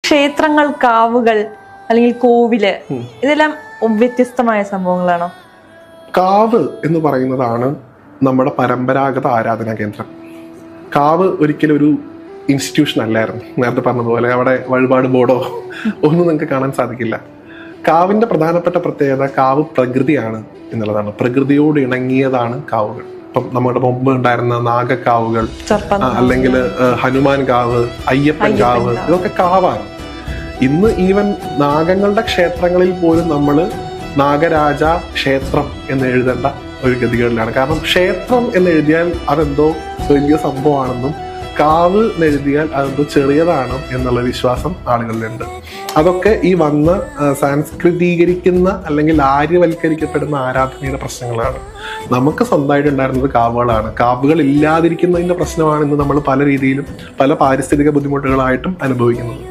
ക്ഷേത്രങ്ങൾ, കാവുകൾ അല്ലെങ്കിൽ കോവില് ഇതെല്ലാം വ്യത്യസ്തമായ സംഭവങ്ങളാണോ? കാവ് എന്ന് പറയുന്നതാണ് നമ്മുടെ പരമ്പരാഗത ആരാധനാ കേന്ദ്രം. കാവ് ഒരിക്കലും ഒരു ഇൻസ്റ്റിറ്റ്യൂഷൻ അല്ലായിരുന്നു. നേരത്തെ പറഞ്ഞതുപോലെ അവിടെ വഴിപാട് ബോർഡോ ഒന്നും നിങ്ങൾക്ക് കാണാൻ സാധിക്കില്ല. കാവിന്റെ പ്രധാനപ്പെട്ട പ്രത്യേകത കാവ് പ്രകൃതിയാണ് എന്നുള്ളതാണ്. പ്രകൃതിയോട് ഇണങ്ങിയതാണ് കാവുകൾ. ഇപ്പം നമ്മുടെ മുമ്പ് ഉണ്ടായിരുന്ന നാഗക്കാവുകൾ, അല്ലെങ്കിൽ ഹനുമാൻ കാവ്, അയ്യപ്പൻ കാവ്, ഇതൊക്കെ കാവാണ്. ഇന്ന് ഈവൻ നാഗങ്ങളുടെ ക്ഷേത്രങ്ങളിൽ പോലും നമ്മൾ നാഗരാജ ക്ഷേത്രം എന്ന് എഴുതേണ്ട ഒരു ഗതികളിലാണ്. കാരണം ക്ഷേത്രം എന്ന് എഴുതിയാൽ അതെന്തോ വലിയ സംഭവമാണെന്നും കാവ് എന്ന് എഴുതിയാൽ അതെന്തോ ചെറിയതാണ് എന്നുള്ള വിശ്വാസം ആളുകളിലുണ്ട്. അതൊക്കെ ഈ വന്ന സാംസ്കൃതീകരിക്കുന്ന അല്ലെങ്കിൽ ആര്യവൽക്കരിക്കപ്പെടുന്ന ആരാധനയുടെ പ്രശ്നങ്ങളാണ്. നമുക്ക് സ്വന്തമായിട്ടുണ്ടായിരുന്നത് കാവുകളാണ്. കാവുകൾ ഇല്ലാതിരിക്കുന്നതിന്റെ പ്രശ്നമാണ് ഇന്ന് നമ്മൾ പല രീതിയിലും പല പാരിസ്ഥിതിക ബുദ്ധിമുട്ടുകളായിട്ടും അനുഭവിക്കുന്നത്.